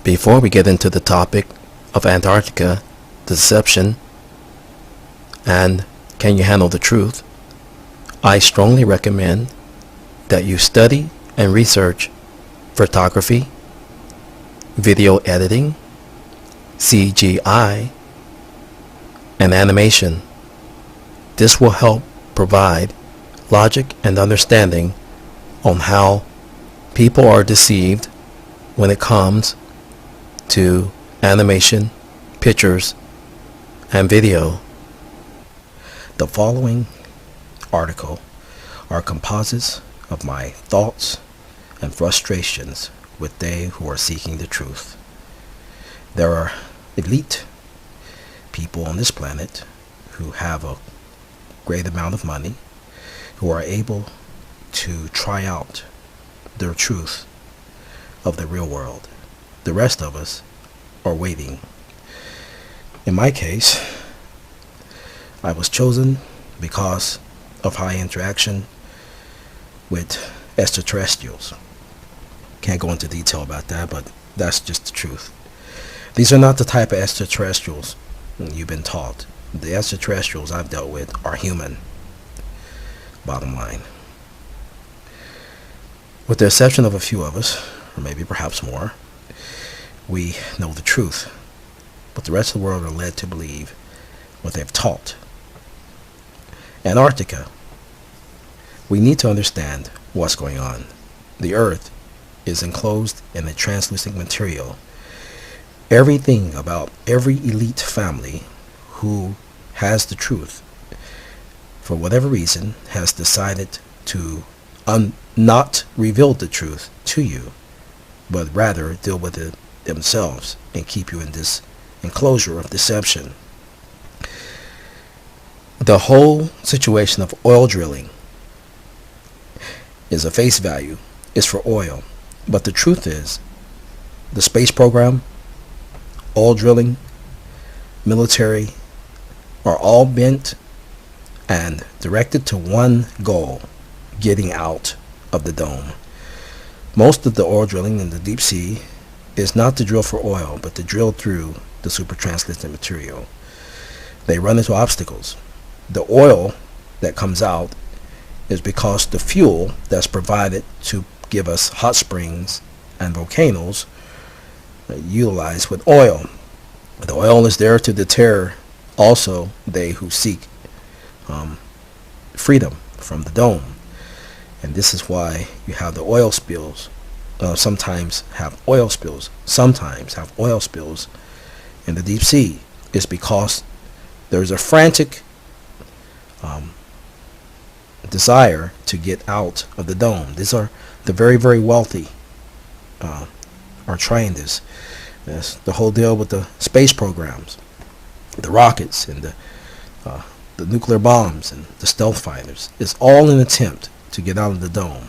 Before we get into the topic of Antarctica, deception, and can you handle the truth, I strongly recommend that you study and research photography, video editing, CGI, and animation. This will help provide logic and understanding on how people are deceived when it comes to animation, pictures, and video. The following article are composites of my thoughts and frustrations with they who are seeking the truth. There are elite people on this planet who have a great amount of money, who are able to try out the truth of the real world. The rest of us are waiting. In my case, I was chosen because of high interaction with extraterrestrials. Can't go into detail about that, but that's just the truth. These are not the type of extraterrestrials you've been taught. The extraterrestrials I've dealt with are human. Bottom line. With the exception of a few of us, or maybe perhaps more, we know the truth. But the rest of the world are led to believe what they've taught. Antarctica. We need to understand what's going on. The Earth is enclosed in a translucent material. Everything about every elite family who has the truth, for whatever reason, has decided to not reveal the truth to you, but rather deal with it themselves and keep you in this enclosure of deception. The whole situation of oil drilling is a face value, is for oil. But the truth is, the space program, oil drilling, military, are all bent and directed to one goal: getting out of the dome. Most of the oil drilling in the deep sea is not to drill for oil, but to drill through the super translucent material. They run into obstacles. The oil that comes out is because the fuel that's provided to give us hot springs and volcanoes utilized with oil. The oil is there to deter also they who seek freedom from the dome. And this is why you have the oil spills. Sometimes have oil spills in the deep sea. It's because there's a frantic desire to get out of the dome. These are the very, very wealthy are trying this. That's the whole deal with the space programs, the rockets, and the nuclear bombs and the stealth fighters. It's all an attempt to get out of the dome.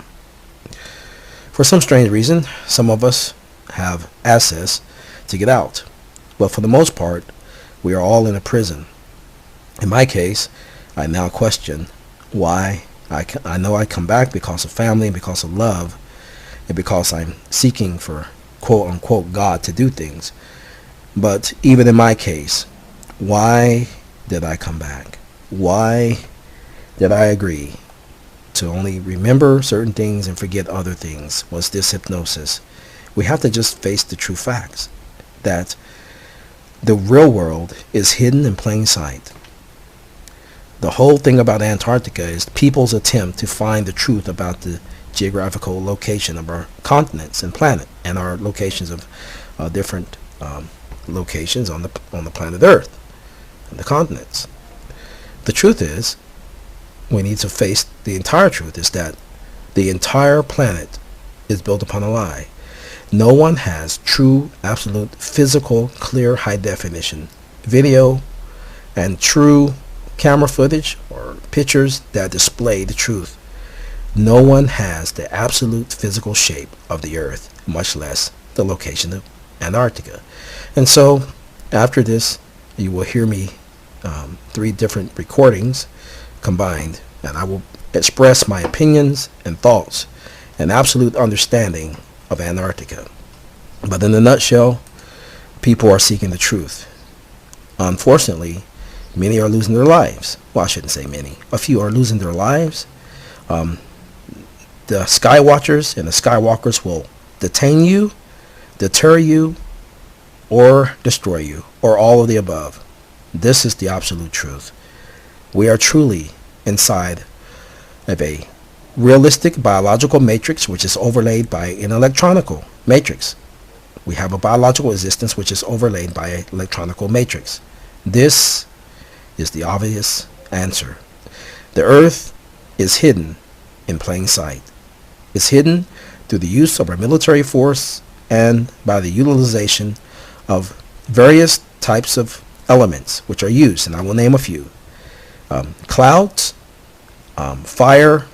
For some strange reason, some of us have access to get out, but for the most part, we are all in a prison. In my case, I now question why I know I come back because of family and because of love and because I'm seeking for quote-unquote God to do things. But even in my case, why did I come back? Why did I agree to only remember certain things and forget other things? Was this hypnosis? We have to just face the true facts that the real world is hidden in plain sight. The whole thing about Antarctica is people's attempt to find the truth about the geographical location of our continents and planet, and our locations of different locations on the planet Earth and the continents. The truth is, we need to face the entire truth, is that the entire planet is built upon a lie. No one has true, absolute, physical, clear, high definition video and true camera footage or pictures that display the truth. No one has the absolute physical shape of the Earth, much less the location of Antarctica. And so after this, you will hear me 3 different recordings combined, and I will express my opinions and thoughts and absolute understanding of Antarctica. But in a nutshell, people are seeking the truth. Unfortunately, many are losing their lives. Well, I shouldn't say many. A few are losing their lives. The Sky Watchers and the Skywalkers will detain you, deter you, or destroy you, or all of the above. This is the absolute truth. We are truly inside of a realistic biological matrix which is overlaid by an electronical matrix. We have a biological existence which is overlaid by an electronical matrix. This is the obvious answer. The Earth is hidden in plain sight. It's hidden through the use of our military force and by the utilization of various types of elements which are used, and I will name a few. Clouds, fire,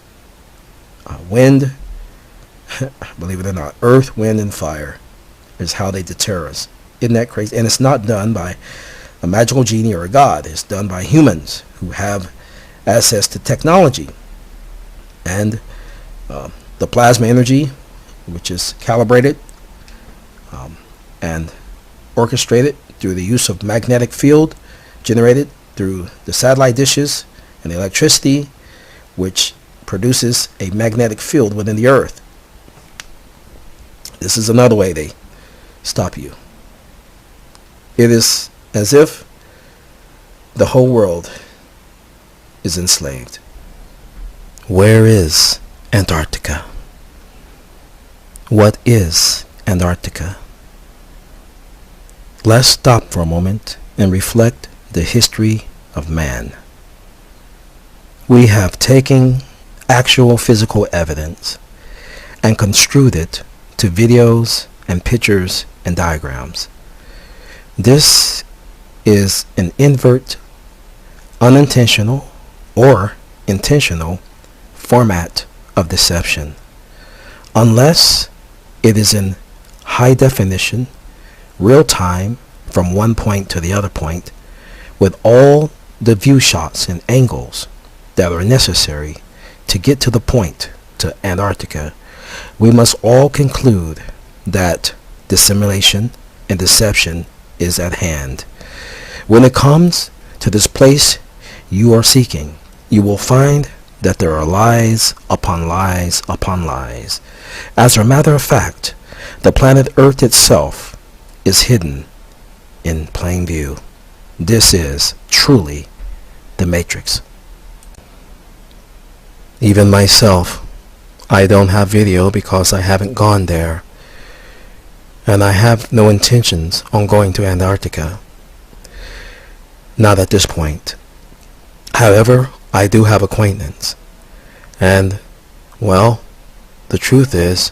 wind, believe it or not, earth, wind, and fire is how they deter us. Isn't that crazy? And it's not done by a magical genie or a god. It's done by humans who have access to technology. And the plasma energy, which is calibrated and orchestrated through the use of magnetic field generated through the satellite dishes and the electricity, which produces a magnetic field within the earth. This is another way they stop you. It is as if the whole world is enslaved. Where is Antarctica? What is Antarctica? Let's stop for a moment and reflect the history of man. We have taken actual physical evidence and construed it to videos and pictures and diagrams. This is an invert, unintentional, or intentional format of deception, unless it is in high definition, real time, from one point to the other point, with all the view shots and angles that are necessary to get to the point, to Antarctica. We must all conclude that dissimulation and deception is at hand. When it comes to this place you are seeking, you will find that there are lies upon lies upon lies. As a matter of fact, the planet Earth itself is hidden in plain view. This is truly the Matrix. Even myself, I don't have video because I haven't gone there, and I have no intentions on going to Antarctica. Not at this point. However, I do have acquaintance, and, well, the truth is,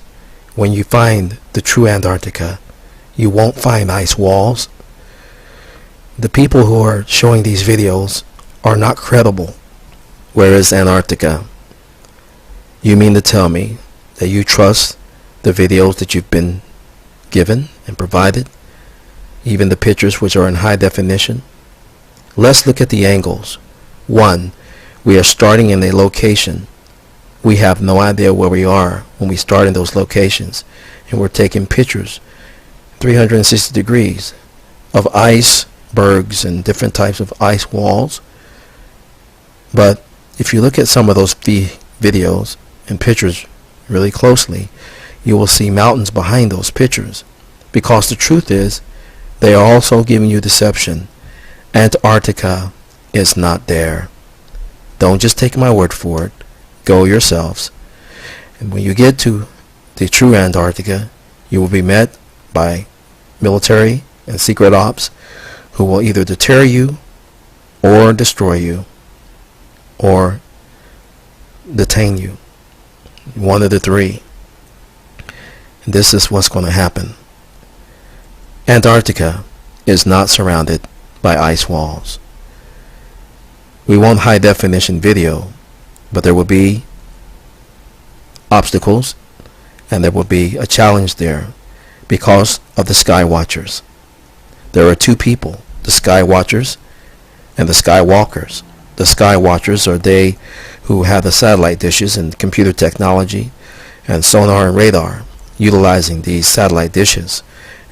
when you find the true Antarctica, you won't find ice walls. The people who are showing these videos are not credible. Where is Antarctica? You mean to tell me that you trust the videos that you've been given and provided, even the pictures which are in high definition? Let's look at the angles. One, we are starting in a location. We have no idea where we are when we start in those locations, and we're taking pictures 360 degrees of icebergs and different types of ice walls. But if you look at some of those videos and pictures really closely, you will see mountains behind those pictures, because the truth is they are also giving you deception. Antarctica is not there. Don't just take my word for it. Go yourselves. And when you get to the true Antarctica, you will be met by military and secret ops who will either deter you or destroy you or detain you. One of the three. And this is what's going to happen. Antarctica is not surrounded by ice walls. We want high definition video, but there will be obstacles and there will be a challenge there because of the Sky Watchers. There are two people, the Sky Watchers and the Skywalkers. The Sky Watchers are they who have the satellite dishes and computer technology and sonar and radar, utilizing these satellite dishes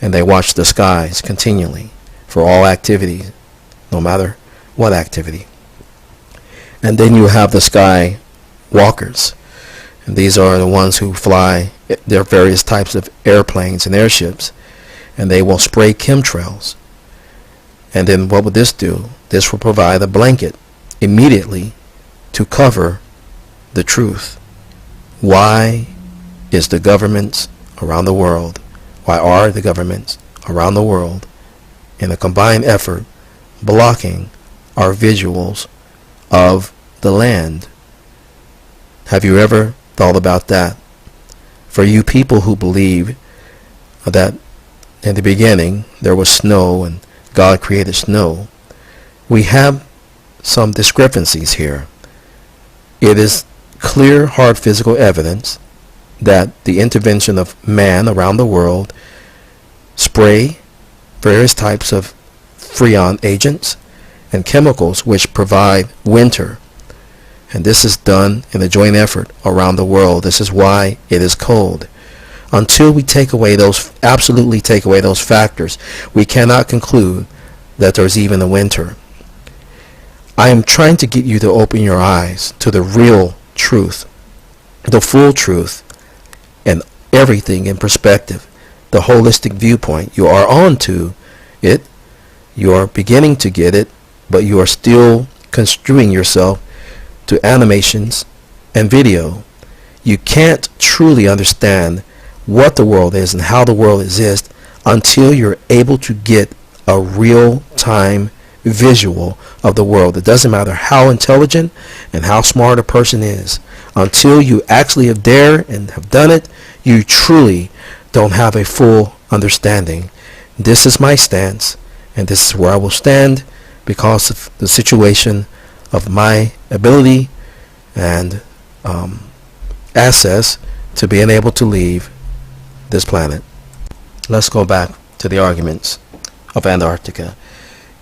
and they watch the skies continually for all activity, no matter what activity. And then you have the sky walkers, and these are the ones who fly their various types of airplanes and airships, and they will spray chemtrails. And then what would this do? This will provide a blanket immediately to cover the truth. Why is the governments around the world, why are the governments around the world in a combined effort blocking our visuals of the land? Have you ever thought about that? For you people who believe that in the beginning there was snow and God created snow, we have some discrepancies here. It is clear, hard physical evidence that the intervention of man around the world spray various types of freon agents and chemicals which provide winter. And this is done in a joint effort around the world. This is why it is cold. Until we take away those, absolutely take away those factors, we cannot conclude that there's even a winter. I am trying to get you to open your eyes to the real truth, the full truth, and everything in perspective, the holistic viewpoint. You are on to it. You are beginning to get it, but you are still construing yourself to animations and video. You can't truly understand what the world is and how the world exists until you're able to get a real-time visual of the world. It doesn't matter how intelligent and how smart a person is. Until you actually have dared and have done it, you truly don't have a full understanding. This is my stance, and this is where I will stand because of the situation of my ability and access to being able to leave this planet. Let's go back to the arguments of Antarctica.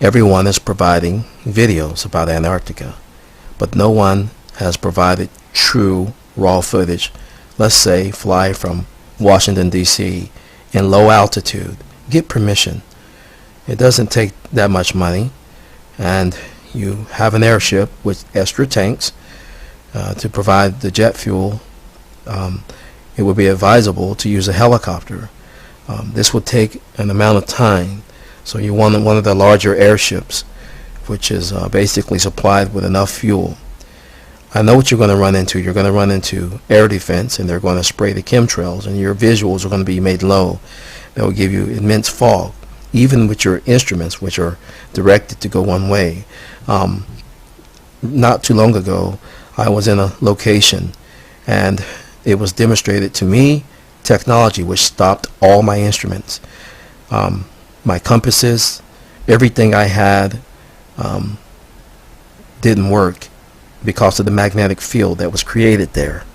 Everyone is providing videos about Antarctica, but no one has provided true raw footage. Let's say fly from Washington D.C. in low altitude, get permission. It doesn't take that much money, and you have an airship with extra tanks to provide the jet fuel. It would be advisable to use a helicopter. This would take an amount of time, so you want one of the larger airships, which is basically supplied with enough fuel. I know what you're going to run into. You're going to run into air defense, and they're going to spray the chemtrails, and your visuals are going to be made low. That will give you immense fog, even with your instruments, which are directed to go one way. Not too long ago, I was in a location, and it was demonstrated to me technology which stopped all my instruments. My compasses, everything I had didn't work because of the magnetic field that was created there.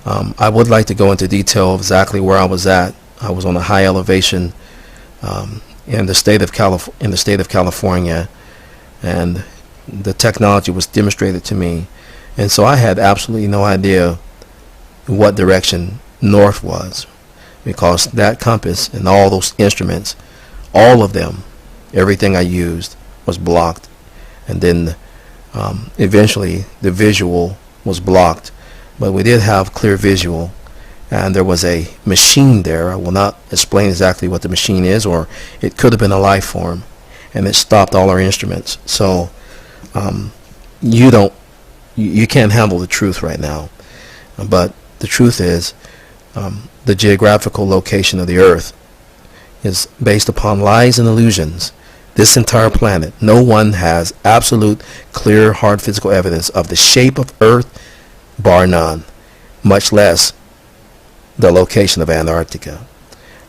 I would like to go into detail of exactly where I was at. I was on a high elevation in the state of California, and the technology was demonstrated to me, and so I had absolutely no idea what direction north was, because that compass and all those instruments, all of them, everything I used was blocked. And then eventually the visual was blocked, but we did have clear visual, and there was a machine there. I will not explain exactly what the machine is, or it could have been a life form, and it stopped all our instruments. So you can't handle the truth right now, but the truth is the geographical location of the earth is based upon lies and illusions. This entire planet, no one has absolute, clear, hard physical evidence of the shape of earth, bar none, much less the location of Antarctica.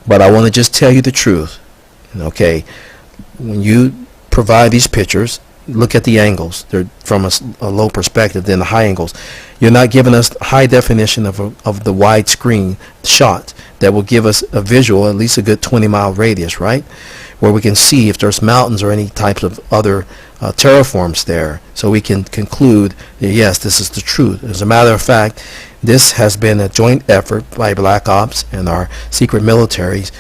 But I want to just tell you the truth. Okay, when you provide these pictures, look at the angles. They're from a low perspective, then the high angles. You're not giving us high definition of the widescreen shot that will give us a visual, at least a good 20-mile radius, right? Where we can see if there's mountains or any types of other terraforms there, so we can conclude that yes, this is the truth. As a matter of fact, this has been a joint effort by Black Ops and our secret militaries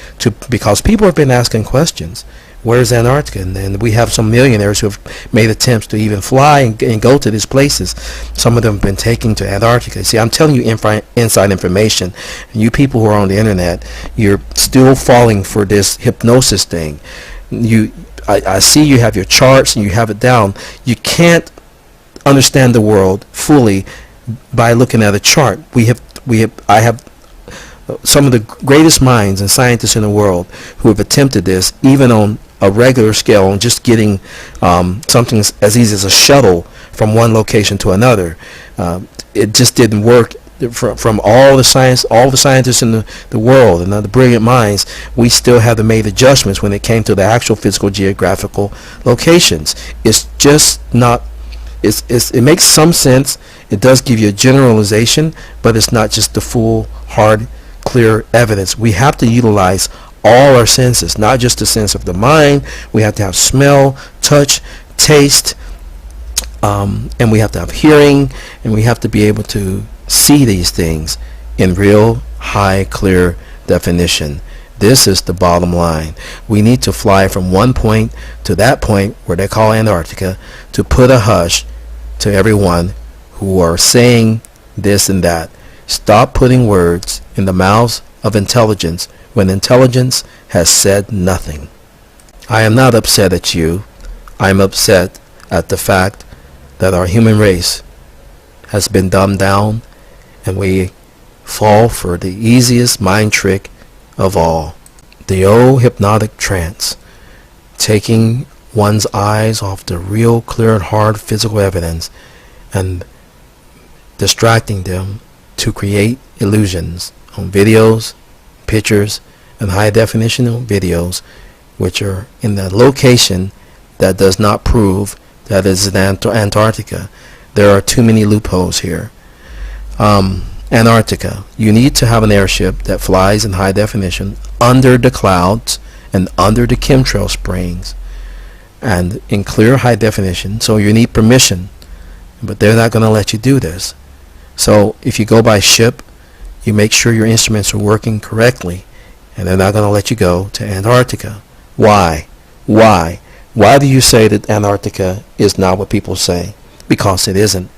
because people have been asking questions. Where's Antarctica? And we have some millionaires who have made attempts to even fly and go to these places. Some of them have been taken to Antarctica. See, I'm telling you inside information. And you people who are on the internet, you're still falling for this hypnosis thing. I see you have your charts and you have it down. You can't understand the world fully by looking at a chart. I have some of the greatest minds and scientists in the world who have attempted this, even on a regular scale, on just getting something as easy as a shuttle from one location to another. It just didn't work. From all the scientists in the world and the brilliant minds, we still have to make adjustments when it came to the actual physical geographical locations. It's just not. It makes some sense. It does give you a generalization, but it's not just the full, hard, clear evidence. We have to utilize all our senses, not just the sense of the mind. We have to have smell, touch, taste, and we have to have hearing, and we have to be able to see these things in real, high, clear definition. This is the bottom line. We need to fly from one point to that point where they call Antarctica to put a hush to everyone who are saying this and that. Stop putting words in the mouths of intelligence when intelligence has said nothing. I am not upset at you. I am upset at the fact that our human race has been dumbed down, and we fall for the easiest mind trick of all. The old hypnotic trance, taking one's eyes off the real, clear, and hard physical evidence and distracting them to create illusions on videos, pictures, and high definition videos, which are in the location that does not prove that it's in Antarctica. There are too many loopholes here. Antarctica, you need to have an airship that flies in high definition under the clouds and under the chemtrail springs and in clear high definition, so you need permission, but they're not going to let you do this. So if you go by ship, you make sure your instruments are working correctly, and they're not going to let you go to Antarctica. Why? Why do you say that Antarctica is not what people say? Because it isn't.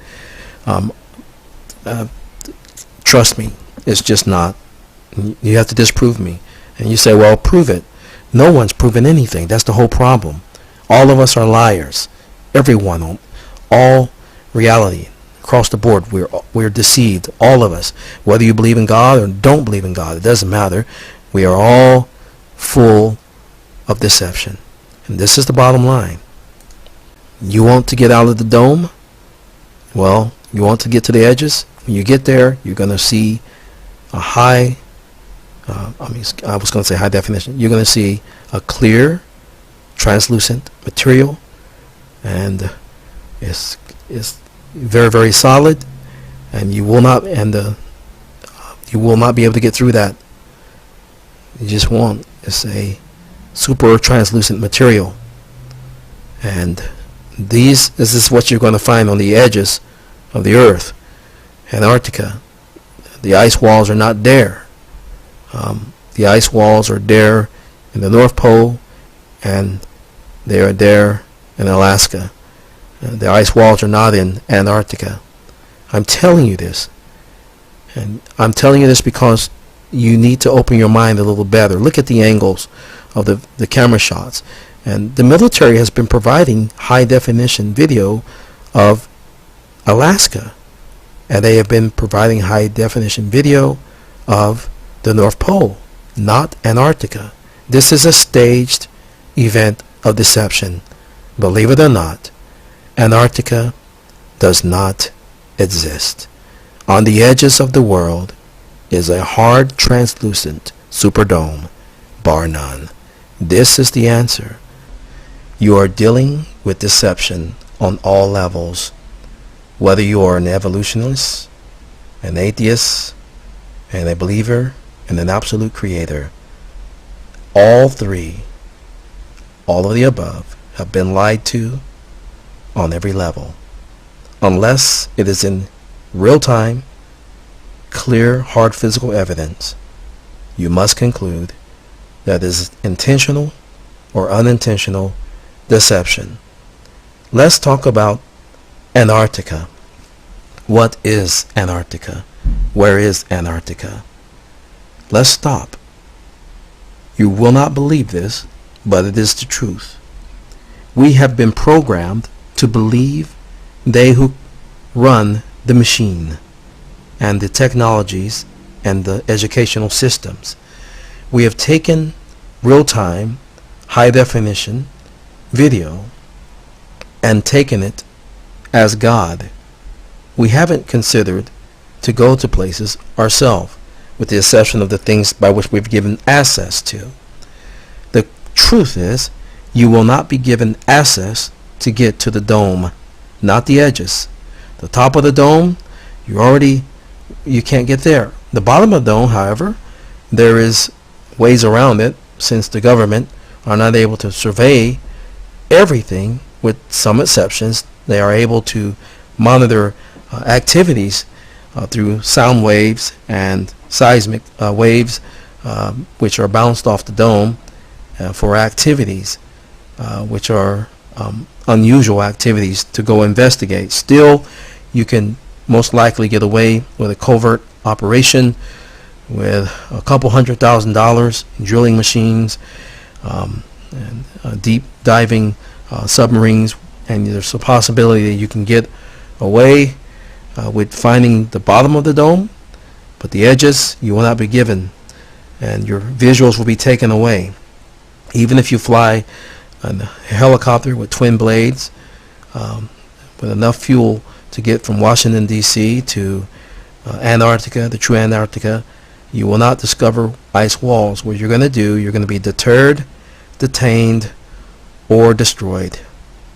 Trust me, it's just not. You have to disprove me. And you say, well, prove it. No one's proven anything. That's the whole problem. All of us are liars. Everyone, all reality, across the board, we're deceived. All of us. Whether you believe in God or don't believe in God, it doesn't matter. We are all full of deception. And this is the bottom line. You want to get out of the dome? Well, you want to get to the edges? When you get there, you're going to see a high, I was going to say high definition. You're going to see a clear, translucent material, and it's very, very solid, and you will not be able to get through that. You just won't. It's a super translucent material, and this is what you're going to find on the edges of the earth. Antarctica, the ice walls are not there. The ice walls are there in the North Pole, and they are there in Alaska. The ice walls are not in Antarctica. I'm telling you this, and I'm telling you this because you need to open your mind a little better. Look at the angles of the camera shots, and the military has been providing high definition video of Alaska, and they have been providing high definition video of the North Pole, not Antarctica. This is a staged event of deception. Believe it or not, Antarctica does not exist. On the edges of the world is a hard, translucent superdome, bar none. This is the answer. You are dealing with deception on all levels. Whether you are an evolutionist, an atheist, and a believer in an absolute creator, all three, all of the above, have been lied to on every level. Unless it is in real time, clear, hard physical evidence, you must conclude that it is intentional or unintentional deception. Let's talk about Antarctica. What is Antarctica? Where is Antarctica? Let's stop. You will not believe this, but it is the truth. We have been programmed to believe they who run the machine and the technologies and the educational systems. We have taken real-time, high-definition video and taken it as God. We haven't considered to go to places ourselves, with the exception of the things by which we've given access to. The truth is, you will not be given access to get to the dome, not the edges. The top of the dome, you can't get there. The bottom of the dome, however, there is ways around it, since the government are not able to survey everything. With some exceptions, they are able to monitor activities through sound waves and seismic waves, which are bounced off the dome for activities which are unusual activities to go investigate. Still, you can most likely get away with a covert operation with a couple $100,000 in drilling machines and deep diving submarines, and there's a possibility that you can get away with finding the bottom of the dome, but the edges you will not be given, and your visuals will be taken away. Even if you fly a helicopter with twin blades with enough fuel to get from Washington D.C. to Antarctica, the true Antarctica, you will not discover ice walls. What you're going to be deterred, detained, or destroyed.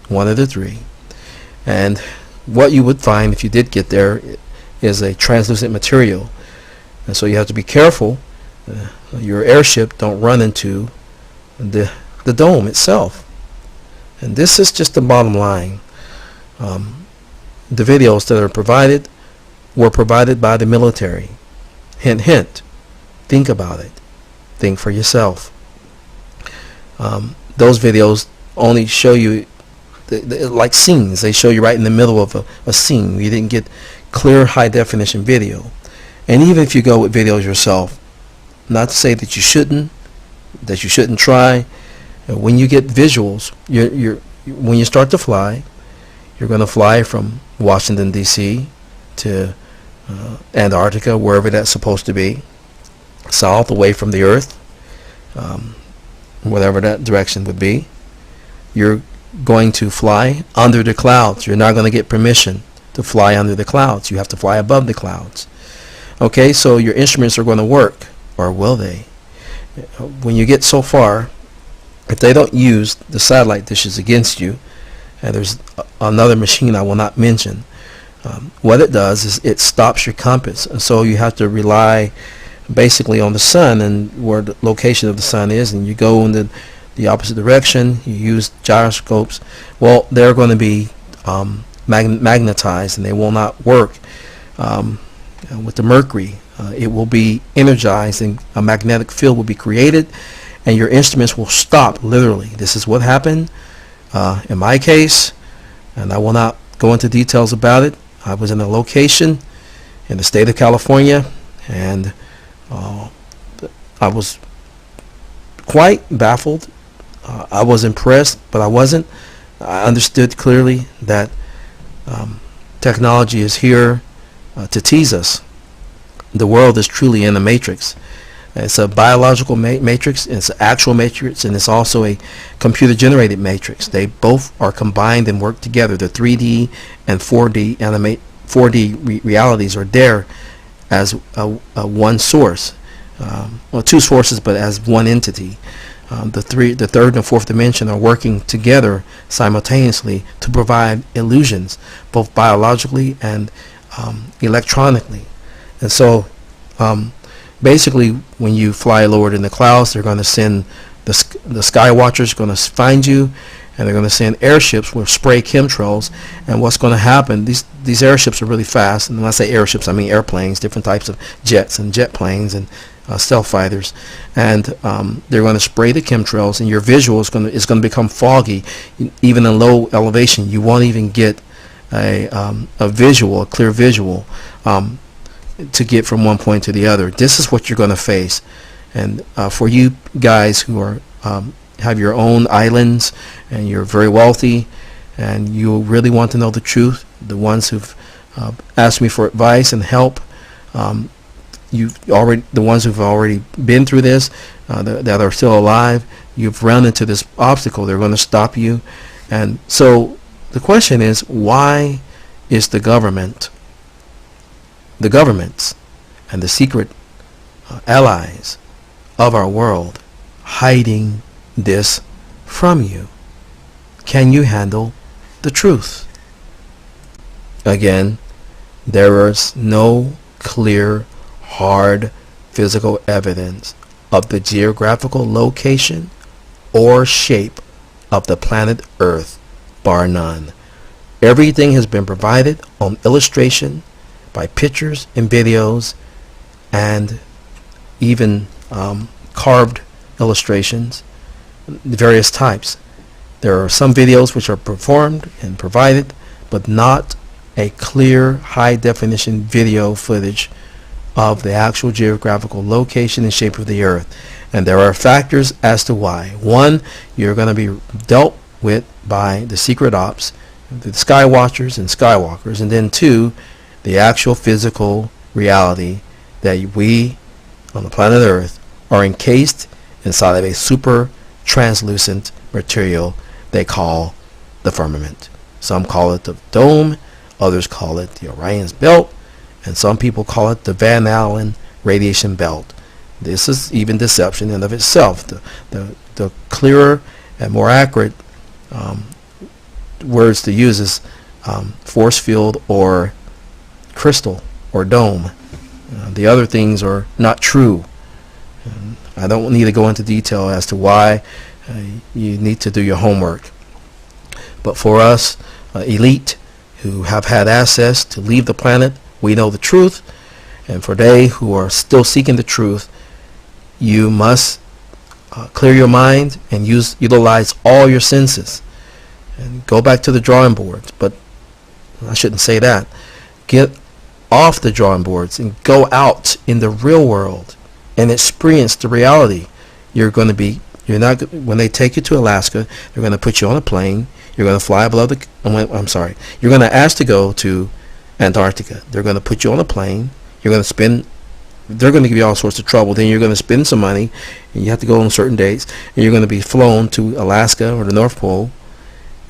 One of the three. And what you would find if you did get there is a translucent material. And so you have to be careful your airship don't run into the dome itself. And this is just the bottom line. The videos that are provided were provided by the military. Hint, hint. Think about it. Think for yourself. Those videos only show you like scenes. They show you right in the middle of a scene. You didn't get clear high definition video. And even if you go with videos yourself, not to say that you shouldn't try. When you get visuals, when you start to fly, you're going to fly from Washington D.C. to Antarctica, wherever that's supposed to be, south away from the Earth, whatever that direction would be. You're going to fly under the clouds. You're not going to get permission to fly under the clouds. You have to fly above the clouds. Okay, so your instruments are going to work, or will they? When you get so far, if they don't use the satellite dishes against you, and there's another machine I will not mention, what it does is it stops your compass, and so you have to rely basically on the sun and where the location of the sun is, and you go in the opposite direction. You use gyroscopes. Well, they're going to be magnetized, and they will not work with the mercury. It will be energized, and a magnetic field will be created, and your instruments will stop, literally. This is what happened in my case, and I will not go into details about it. I was in a location in the state of California, and I was quite baffled. I was impressed, but I wasn't. I understood clearly that technology is here to tease us. The world is truly in a matrix. It's a biological matrix, it's an actual matrix, and it's also a computer-generated matrix. They both are combined and work together. The 3D and 4D realities are there as one source, well, two sources, but as one entity. the third and fourth dimension are working together simultaneously to provide illusions, both biologically and electronically. And so basically, when you fly lower in the clouds, they're going to send the sky watchers going to find you, and they're going to send airships with spray chemtrails. And what's going to happen, these airships are really fast, and when I say airships, I mean airplanes, different types of jets and jet planes and stealth fighters, and they're going to spray the chemtrails, and your visual is going to become foggy. Even in low elevation, you won't even get a clear visual to get from one point to the other. This is what you're going to face. And for you guys who are have your own islands and you're very wealthy and you really want to know the truth, the ones who've asked me for advice and help, the ones who've already been through this, that are still alive, you've run into this obstacle. They're going to stop you. And so the question is, why is the governments and the secret allies of our world hiding this from you? Can you handle the truth? Again, there is no clear, hard physical evidence of the geographical location or shape of the planet Earth, bar none. Everything has been provided on illustration by pictures and videos and even carved illustrations, various types. There are some videos which are performed and provided, but not a clear high definition video footage of the actual geographical location and shape of the Earth. And there are factors as to why. One, you're going to be dealt with by the secret ops, the sky watchers and skywalkers, and then two, the actual physical reality that we on the planet Earth are encased inside of a super translucent material they call the firmament. Some call it the dome, others call it the Orion's belt, and some people call it the Van Allen radiation belt. This is even deception in of itself. The clearer and more accurate words to use is force field or crystal or dome. The other things are not true. I don't need to go into detail as to why. You need to do your homework. But for us, elite who have had access to leave the planet, we know the truth. And for they who are still seeking the truth, you must clear your mind and utilize all your senses. And go back to the drawing boards. But I shouldn't say that. Get off the drawing boards and go out in the real world and experience the reality. You're not, when they take you to Alaska, they're going to put you on a plane. You're going to fly above you're going to ask to go to Antarctica. They're going to put you on a plane. They're going to give you all sorts of trouble. Then you're going to spend some money, and you have to go on certain dates, and you're going to be flown to Alaska or the North Pole,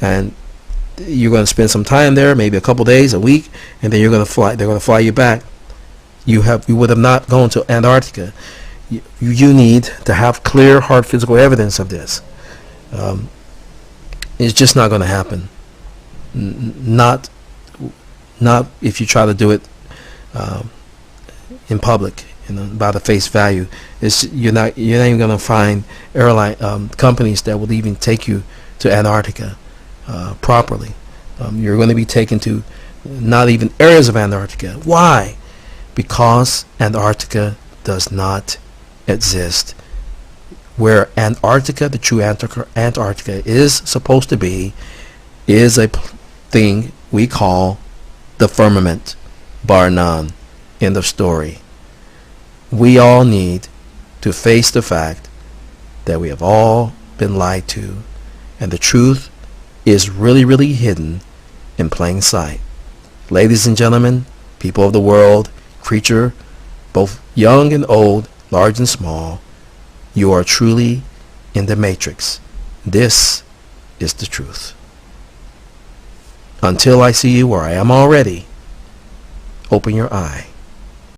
and you're going to spend some time there, maybe a couple days, a week, and then they're going to fly you back. You would have not gone to Antarctica. You need to have clear, hard physical evidence of this. It's just not going to happen. Not if you try to do it in public, by the face value. You're not even going to find airline companies that will even take you to Antarctica properly. You're going to be taken to not even areas of Antarctica. Why? Because Antarctica does not exist. Where Antarctica, the true Antarctica is supposed to be, is a thing we call the firmament, bar none. End of story. We all need to face the fact that we have all been lied to, and the truth is really, really hidden in plain sight. Ladies and gentlemen, people of the world, creature, both young and old, large and small, you are truly in the matrix. This is the truth. Until I see you where I am already, open your eye